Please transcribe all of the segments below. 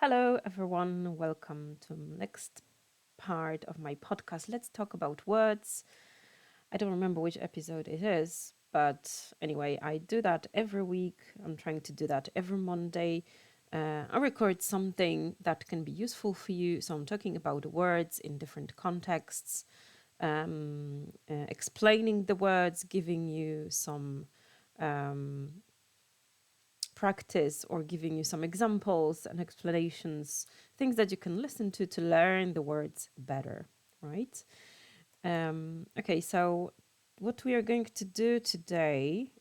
Hello, everyone. Welcome to next part of my podcast. Let's talk about words. I don't remember which episode it is, but anyway, I do that every week. I'm trying to do that every Monday. I record something that can be useful for you. So I'm talking about words in different contexts, explaining the words, giving you some um, practice or giving you some examples and explanations, things that you can listen to learn the words better, right? Okay, so what we are going to do today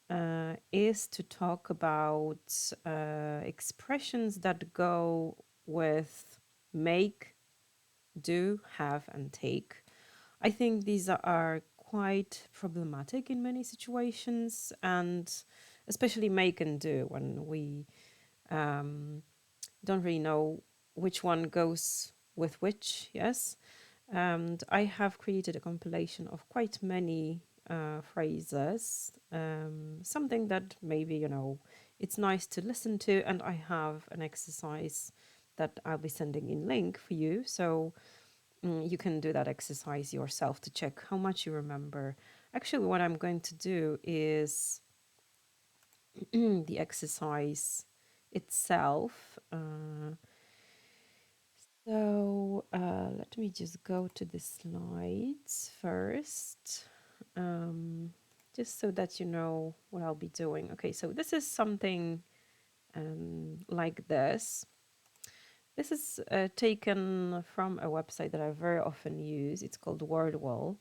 is to talk about expressions that go with make, do, have, and take. I think these are quite problematic in many situations, and especially make and do when we um, don't really know which one goes with which. Yes, and I have created a compilation of quite many phrases, something that maybe it's nice to listen to, and I have an exercise that I'll be sending in link for you, so you can do that exercise yourself to check how much you remember. Actually, what I'm going to do is the exercise itself. Let me just go to the slides first, um, just so that you know what I'll be doing. Okay, so this is something like this. This is taken from a website that I very often use. It's called Wordwall,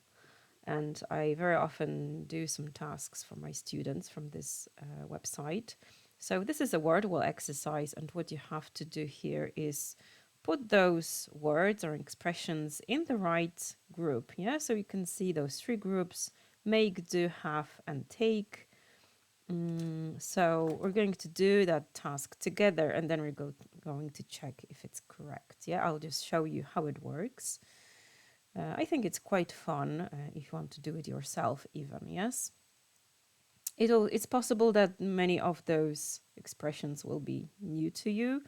and I very often do some tasks for my students from this website. So this is a Wordwall exercise, and what you have to do here is put those words or expressions in the right group. Yeah, so you can see those three groups: make, do, have, and take. So we're going to do that task together, and then we're going to check if it's correct. Yeah, I'll just show you how it works. I think it's quite fun if you want to do it yourself, even. Yes, it's possible that many of those expressions will be new to you,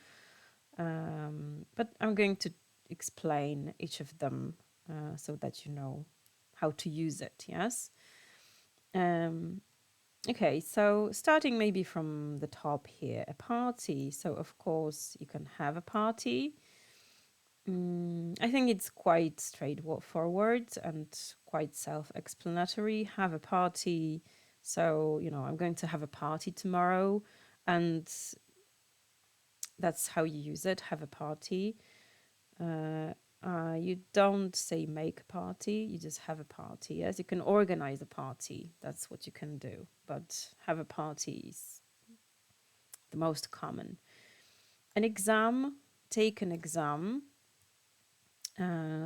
but I'm going to explain each of them so that you know how to use it. Yes. Um, okay, so starting maybe from the top here, a party. So of course you can have a party. I think it's quite straightforward and quite self-explanatory. Have a party. So, I'm going to have a party tomorrow, and that's how you use it. Have a party. You don't say make a party, you just have a party. Yes, you can organize a party. That's what you can do. But have a party is the most common. An exam, take an exam.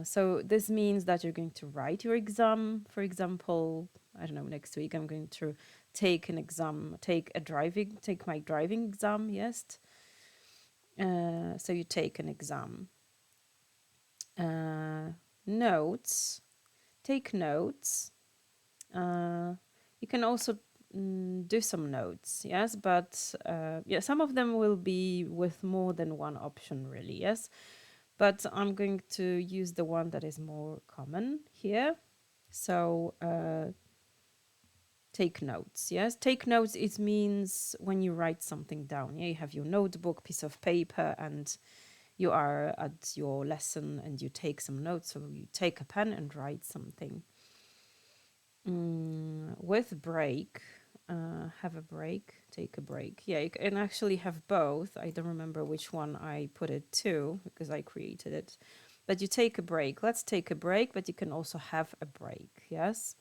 So this means that you're going to write your exam. For example, I don't know, next week I'm going to take an exam, take my driving exam. Yes. So you take an exam. Notes, take notes. You can also do some notes, yes, but yeah, some of them will be with more than one option, really, yes. But I'm going to use the one that is more common here. So take notes, yes. Take notes, it means when you write something down. Yeah, you have your notebook, piece of paper, and you are at your lesson and you take some notes. So you take a pen and write something. With break, have a break, take a break. Yeah, you can actually have both. I don't remember which one I put it to because I created it. But you take a break. Let's take a break, but you can also have a break. Yes.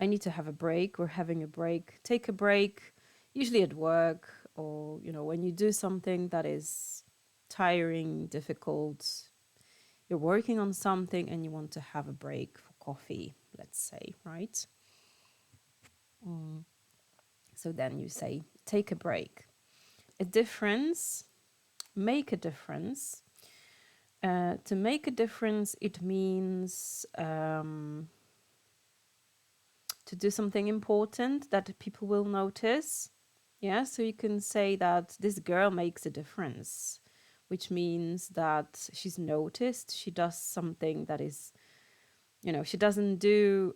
I need to have a break. We're having a break. Take a break, usually at work or, when you do something that is tiring, difficult. You're working on something and you want to have a break for coffee, let's say, right? So then you say, take a break. A difference, make a difference. To make a difference, it means to do something important that people will notice. Yeah, so you can say that this girl makes a difference which means that she's noticed. She does something that is, she doesn't do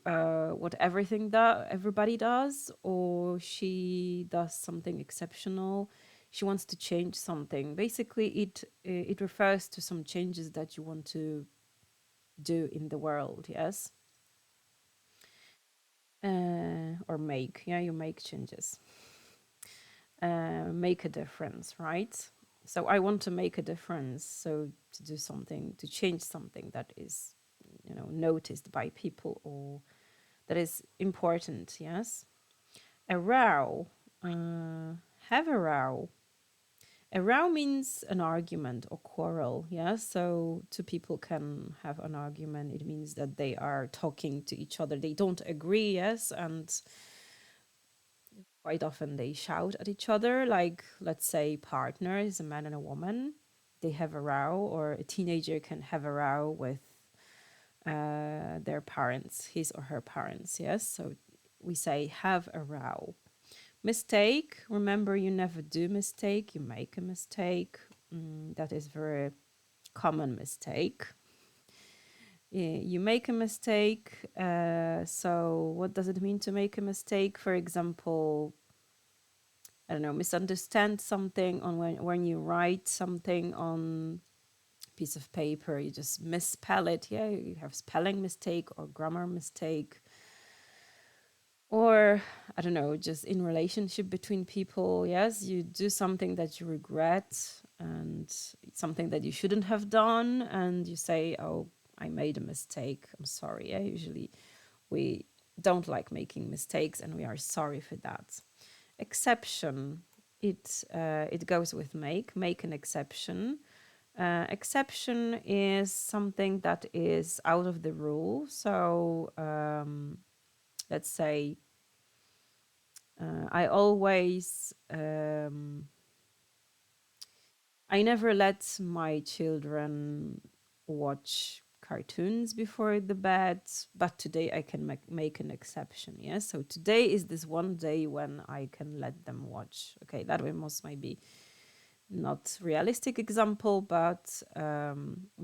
what everybody does, or she does something exceptional. She wants to change something. Basically, it refers to some changes that you want to do in the world. Yes. Or make. Yeah, you make changes. Make a difference, right? So I want to make a difference. So to do something, to change something that is, noticed by people or that is important. Yes. A row. Have a row. A row means an argument or quarrel. Yeah. So two people can have an argument. It means that they are talking to each other. They don't agree. Yes. And quite often they shout at each other, like, let's say, partners, a man and a woman, they have a row, or a teenager can have a row with their parents, his or her parents. Yes. So we say have a row. Mistake. Remember, you never do mistake, you make a mistake. That is very common mistake. You make a mistake. So what does it mean to make a mistake? For example, I don't know, misunderstand something on when you write something on a piece of paper, you just misspell it. Yeah, you have spelling mistake or grammar mistake. Or I don't know, just in relationship between people. Yes, you do something that you regret and something that you shouldn't have done, and you say, "Oh, I made a mistake. I'm sorry." Yeah, usually we don't like making mistakes, and we are sorry for that. Exception. It goes with make an exception. Exception is something that is out of the rule. So let's say I never let my children watch cartoons before the bed, but today I can make an exception. Yeah, so today is this one day when I can let them watch. Okay, that was maybe not realistic example, but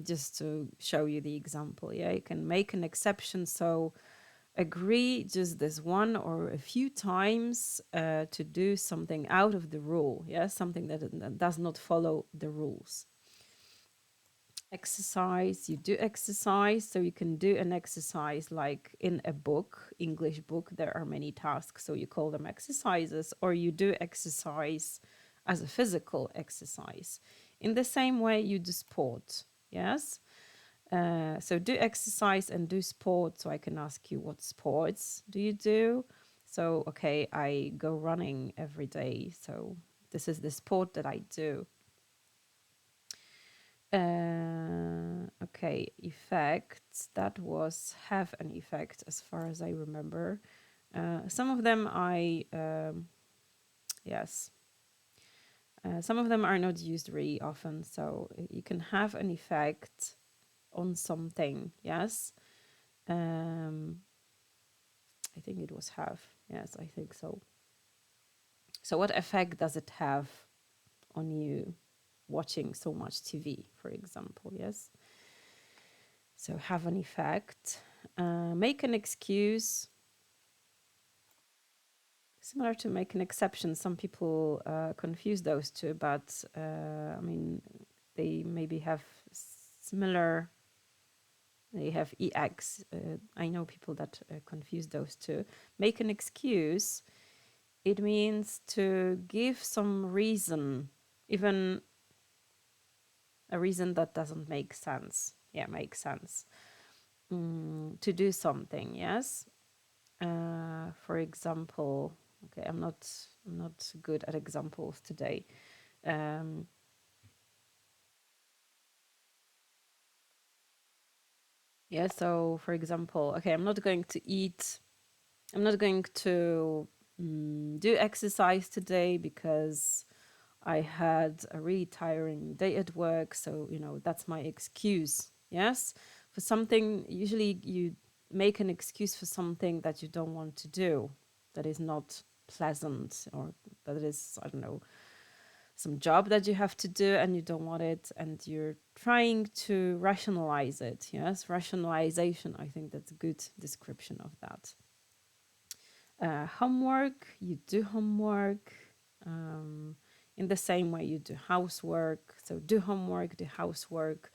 just to show you the example. Yeah, you can make an exception. So agree just this one or a few times to do something out of the rule. Yeah, something that does not follow the rules. Exercise. You do exercise, so you can do an exercise like in a book, English book. There are many tasks, so you call them exercises, or you do exercise as a physical exercise. In the same way, you do sport. Yes. So do exercise and do sport. So I can ask you, what sports do you do? So, okay, I go running every day. So this is the sport that I do. Okay, effects. That was have an effect as far as I remember. Some of them yes. Some of them are not used really often. So you can have an effect on something. Yes. I think it was have. Yes, I think so. So what effect does it have on you watching so much TV, for example? Yes. So have an effect. Make an excuse. Similar to make an exception. Some people confuse those two, but I mean, they maybe have similar. They have EX. I know people that confuse those two. Make an excuse. It means to give some reason, even a reason that doesn't make sense. Yeah, makes sense. To do something, yes. For example, okay, I'm not good at examples today. Yeah, so for example, okay, I'm not going to do exercise today because I had a really tiring day at work. So, that's my excuse. Yes. For something, usually you make an excuse for something that you don't want to do, that is not pleasant, or that is, I don't know, some job that you have to do and you don't want it, and you're trying to rationalize it. Yes, rationalization. I think that's a good description of that. Homework, you do homework in the same way you do housework. So do homework, do housework.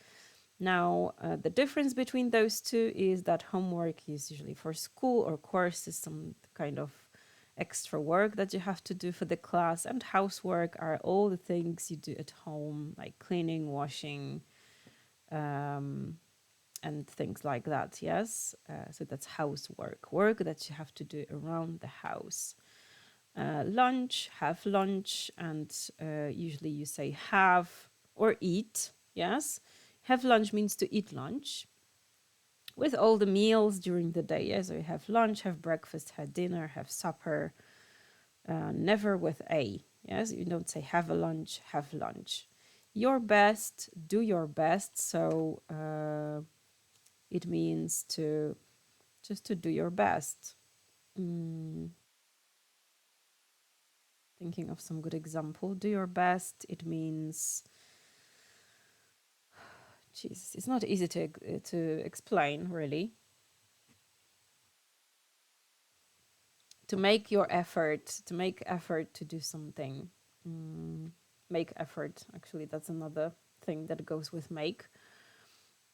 Now, the difference between those two is that homework is usually for school or courses, some kind of extra work that you have to do for the class, and housework are all the things you do at home, like cleaning, washing, and things like that. Yes, so that's housework, work that you have to do around the house. Lunch, have lunch, and usually you say have or eat. Yes, have lunch means to eat lunch with all the meals during the day. Yes, so you have lunch, have breakfast, have dinner, have supper. Never with a. Yes, you don't say have a lunch, have lunch. Your best, do your best. So it means to just to do your best. Thinking of some good example. Do your best. It means, Jesus, it's not easy to explain really. To make your effort, to make effort to do something. Make effort. Actually, that's another thing that goes with make.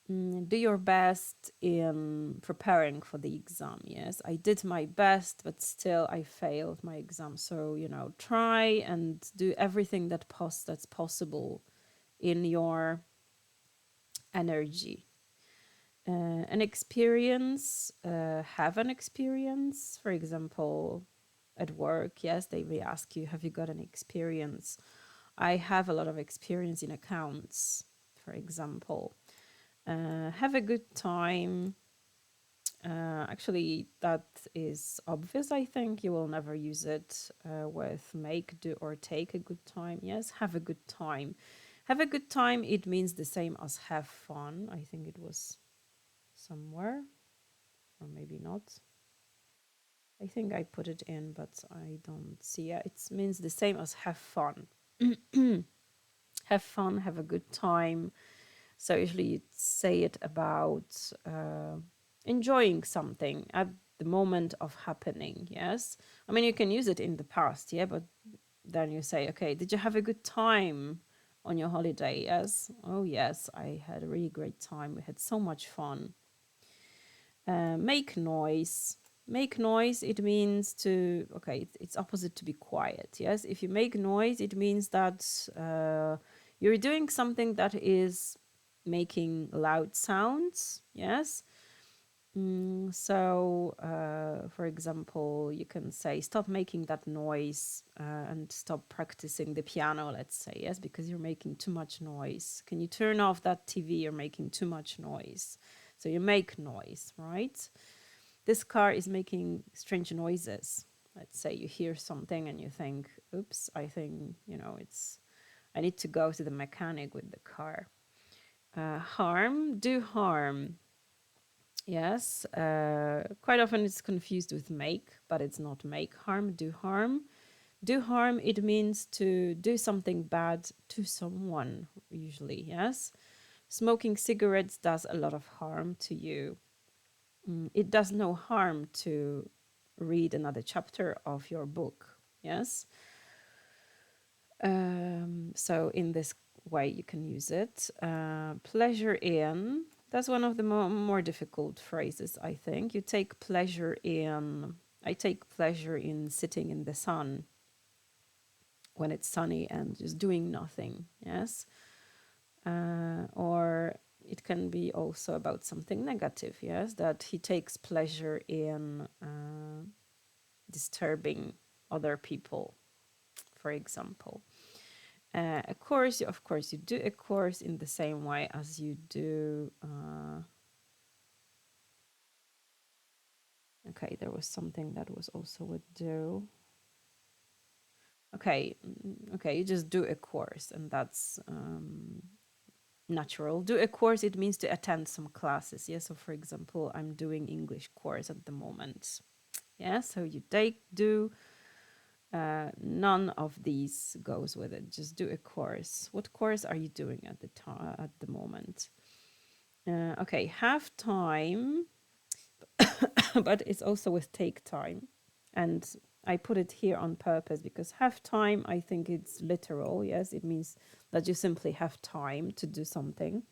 Do your best in preparing for the exam. Yes, I did my best, but still I failed my exam. So, try and do everything that's possible in your energy. An experience, have an experience, for example, at work. Yes, they may ask you, have you got an experience? I have a lot of experience in accounts, for example. Have a good time. Actually, that is obvious. I think you will never use it with make, do, or take a good time. Yes, have a good time. Have a good time, it means the same as have fun. I think it was somewhere, or maybe not. I think I put it in, but I don't see it. It means the same as have fun. Have fun, have a good time. So usually you say it about enjoying something at the moment of happening. Yes, I mean you can use it in the past, yeah, but then you say, okay, did you have a good time on your holiday? Yes. Oh yes, I had a really great time. We had so much fun. Make noise. Make noise, it means to, okay, it's opposite to be quiet. Yes, if you make noise, it means that you're doing something that is making loud sounds. Yes. So, for example, you can say, stop making that noise and stop practicing the piano, let's say, yes, because you're making too much noise. Can you turn off that TV? You're making too much noise. So you make noise, right? This car is making strange noises. Let's say you hear something and you think, oops, I think, I need to go to the mechanic with the car. Harm, do harm. Yes, quite often it's confused with make, but it's not make. Harm, do harm. Do harm, it means to do something bad to someone, usually, yes? Smoking cigarettes does a lot of harm to you. It does no harm to read another chapter of your book, yes? So in this way you can use it. Pleasure in, that's one of the more difficult phrases, I think. You take pleasure in, I take pleasure in sitting in the sun when it's sunny and just doing nothing, yes? Or it can be also about something negative, yes? That he takes pleasure in disturbing other people, for example. A course, of course, you do a course in the same way as you do. Okay, there was something that was also with do. Okay, you just do a course, and that's natural. Do a course, it means to attend some classes. Yeah, so for example, I'm doing English course at the moment. Yeah, so you do none of these goes with it. Just do a course. What course are you doing at the moment? Okay, have time, but it's also with take time. And I put it here on purpose because have time, I think it's literal. Yes, it means that you simply have time to do something.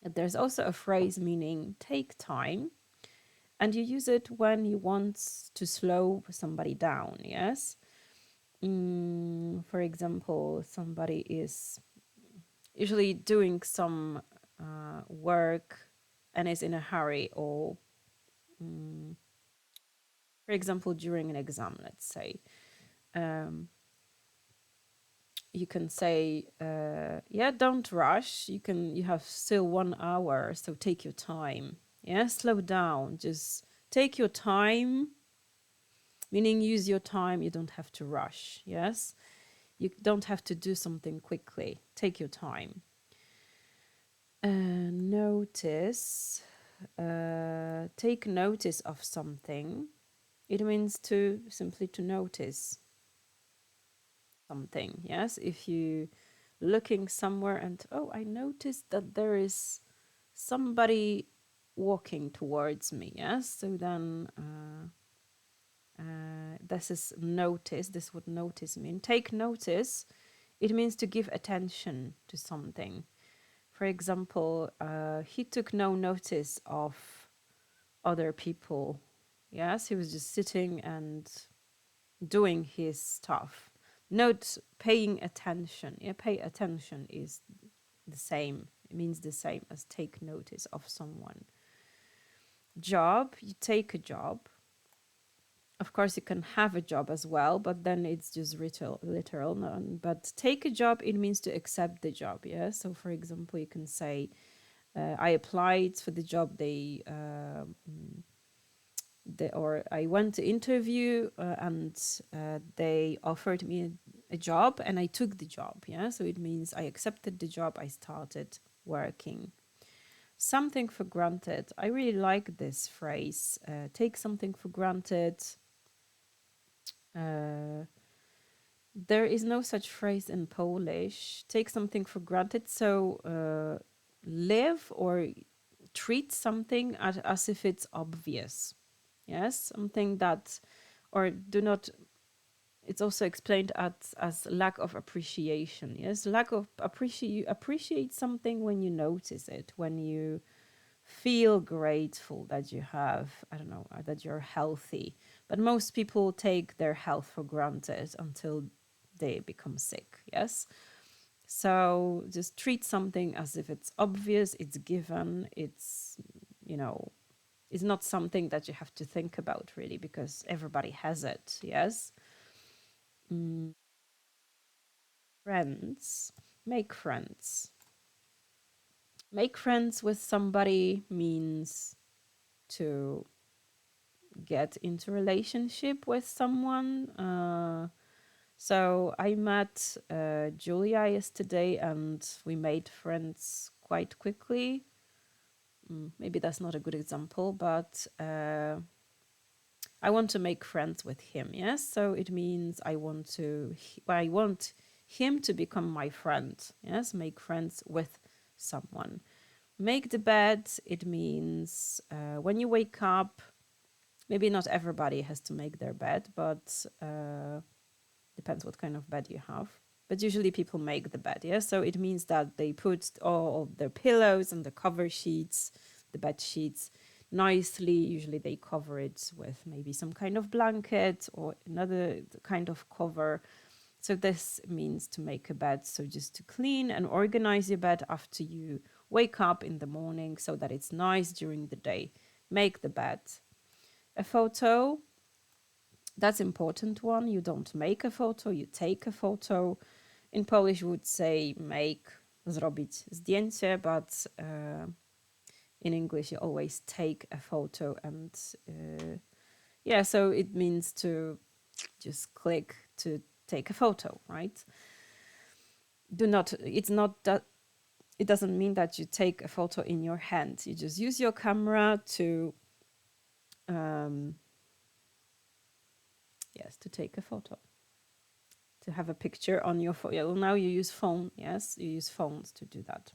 There's also a phrase meaning take time, and you use it when you want to slow somebody down. Yes. For example, somebody is usually doing some work and is in a hurry, or for example, during an exam, let's say, you can say, yeah, don't rush. You have still 1 hour, so take your time. Yeah, slow down. Just take your time, meaning use your time. You don't have to rush. Yes, you don't have to do something quickly. Take your time. Notice. Take notice of something. It means to simply to notice something. Yes, if you looking somewhere and I noticed that there is somebody walking towards me. Yes, so then this is notice. This would notice mean. Take notice. It means to give attention to something. For example, he took no notice of other people. Yes, he was just sitting and doing his stuff. Not paying attention. Yeah, pay attention is the same. It means the same as take notice of someone. Job, you take a job. Of course, you can have a job as well, but then it's just literal. But take a job, it means to accept the job. Yeah. So, for example, you can say, I applied for the job or I went to interview and they offered me a job and I took the job. Yeah, so it means I accepted the job. I started working. Something for granted. I really like this phrase. Take something for granted. There is no such phrase in Polish. Take something for granted. So live or treat something as if it's obvious. Yes, something that, or do not, it's also explained as lack of appreciation. Yes, lack of appreciate something when you notice it, when you feel grateful that you have, I don't know, that you're healthy. But most people take their health for granted until they become sick. Yes. So just treat something as if it's obvious, it's given, it's, it's not something that you have to think about really because everybody has it. Yes. Friends. Make friends. Make friends with somebody means to get into relationship with someone. So I met Julia yesterday and we made friends quite quickly. Maybe that's not a good example, but I want to make friends with him. Yes, so it means I want him to become my friend. Yes, make friends with someone. Make the bed. It means when you wake up. Maybe not everybody has to make their bed, but depends what kind of bed you have. But usually people make the bed, yeah? So it means that they put all of their pillows and the cover sheets, the bed sheets, nicely. Usually they cover it with maybe some kind of blanket or another kind of cover. So this means to make a bed. So just to clean and organize your bed after you wake up in the morning so that it's nice during the day. Make the bed. A photo, that's important one. You don't make a photo, you take a photo. In Polish we would say make, zrobić zdjęcie, but in English you always take a photo. And yeah, so it means to just click to take a photo, right? It doesn't mean that you take a photo in your hand. You just use your camera to Yes, to take a photo. To have a picture on your phone. Well, now you use phone. Yes, you use phones to do that.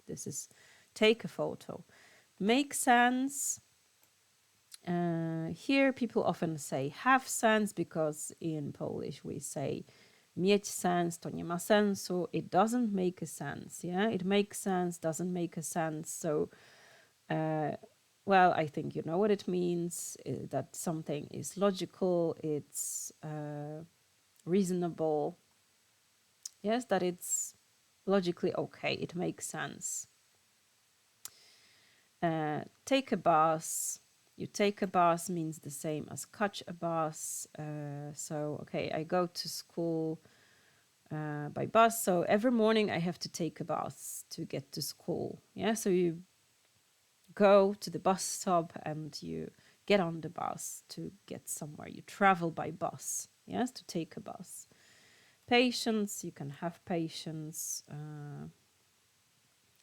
This is take a photo. Make sense. Here people often say have sense because in Polish we say mieć sens, to nie ma sensu. It doesn't make a sense. Yeah, it makes sense, doesn't make a sense. So, well, I think you know what it means. That something is logical. It's reasonable. Yes, that it's logically okay. It makes sense. Take a bus. You take a bus means the same as catch a bus. So, okay, I go to school by bus. So every morning I have to take a bus to get to school. Yeah, so you go to the bus stop and you get on the bus to get somewhere. You travel by bus. Yes, to take a bus. Patience, you can have patience.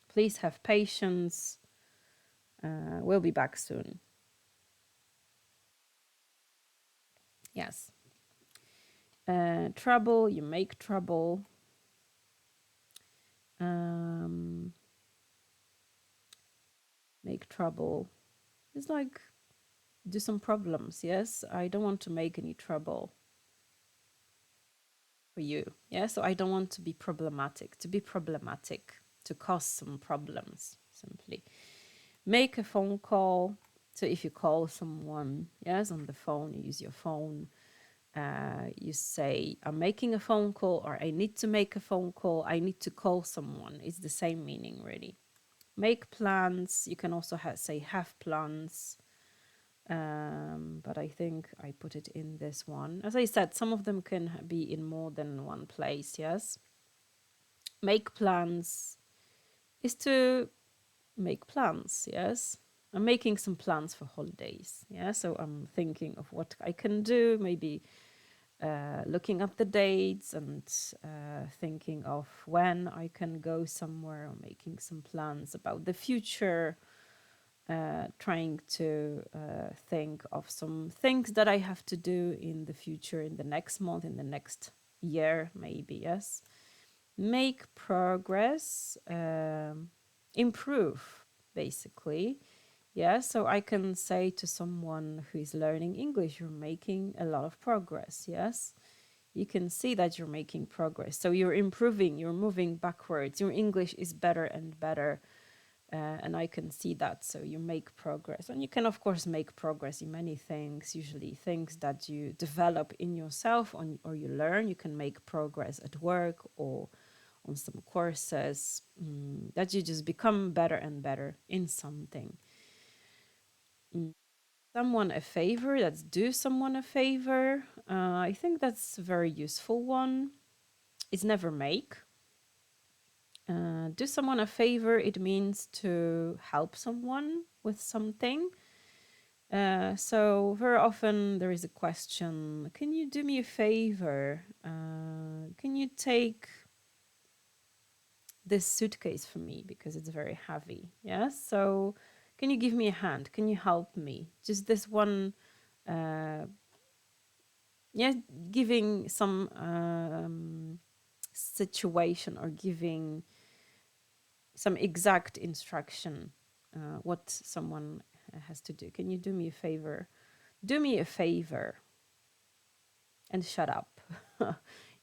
Please have patience. We'll be back soon. Yes. Trouble, you make trouble. Make trouble. It's like do some problems. Yes, I don't want to make any trouble for you. Yeah, so I don't want to be problematic. To be problematic, to cause some problems, simply. Make a phone call. So if you call someone, yes, on the phone, you use your phone. You say, I'm making a phone call, or I need to make a phone call. I need to call someone. It's the same meaning, really. Make plans. You can also say have plans. But I think I put it in this one. As I said, some of them can be in more than one place, yes? Make plans is to make plans, yes? I'm making some plans for holidays, yeah? So I'm thinking of what I can do, maybe looking at the dates and thinking of when I can go somewhere, or making some plans about the future. Trying to think of some things that I have to do in the future, in the next month, in the next year, maybe, yes. Make progress, improve, basically. Yeah, so I can say to someone who is learning English, you're making a lot of progress, yes. You can see that you're making progress. So you're improving, you're moving backwards, your English is better and better. And I can see that. So you make progress. And you can, of course, make progress in many things, usually things that you develop in yourself or you learn. You can make progress at work or on some courses, that you just become better and better in something. Someone a favor, that's do someone a favor. I think that's a very useful one. It's never make. Do someone a favor, it means to help someone with something. So very often there is a question, can you do me a favor? Can you take this suitcase for me because it's very heavy? Yes, so can you give me a hand? Can you help me? Just this one, yeah, giving some situation or giving some exact instruction what someone has to do. Can you do me a favor? Do me a favor and shut up.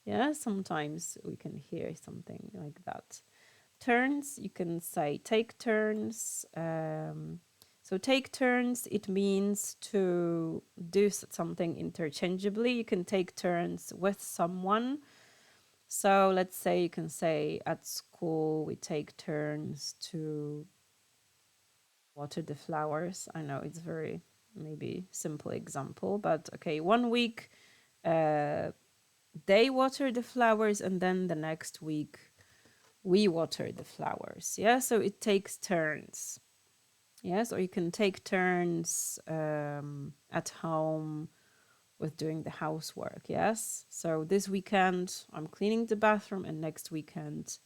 Yeah, sometimes we can hear something like that. Turns, you can say take turns. So take turns, it means to do something interchangeably. You can take turns with someone. So let's say you can say at school we take turns to water the flowers. I know it's very maybe simple example, but okay, 1 week they water the flowers and then the next week we water the flowers. Yeah, so it takes turns. Yes, or you can take turns at home with doing the housework. Yes, so this weekend I'm cleaning the bathroom and next weekend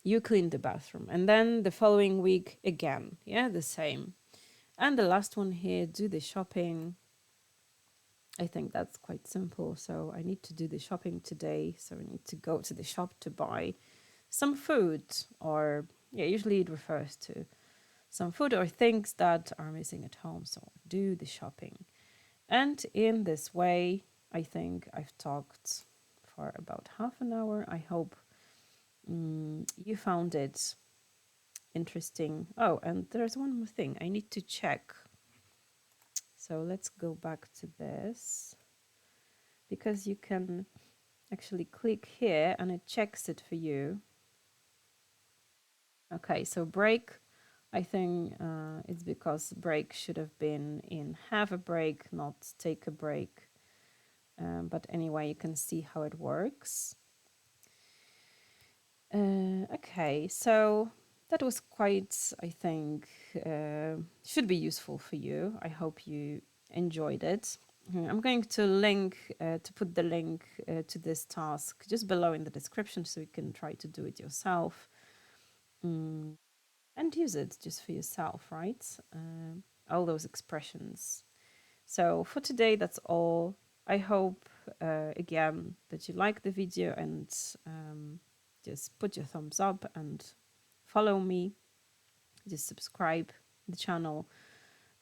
you clean the bathroom, and then the following week again. Yeah, the same. And the last one here, do the shopping. I think that's quite simple. So I need to do the shopping today. So I need to go to the shop to buy some food, or yeah, usually it refers to some food or things that are missing at home. So do the shopping. And in this way, I think I've talked for about half an hour. I hope you found it interesting. Oh, and there's one more thing I need to check. So let's go back to this, because you can actually click here and it checks it for you. Okay, so break, I think it's because break should have been in have a break, not take a break. But anyway, you can see how it works. Okay, so that was quite, I think, should be useful for you. I hope you enjoyed it. I'm going to put the link to this task just below in the description, so you can try to do it yourself and use it just for yourself, right? All those expressions. So for today, that's all. I hope, again, that you like the video and just put your thumbs up and follow me. Just subscribe the channel.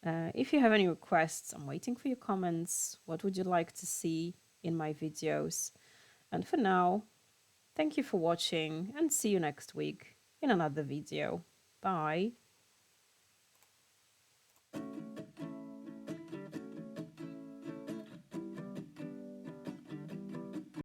If you have any requests, I'm waiting for your comments. What would you like to see in my videos? And for now, thank you for watching and see you next week in another video. Bye.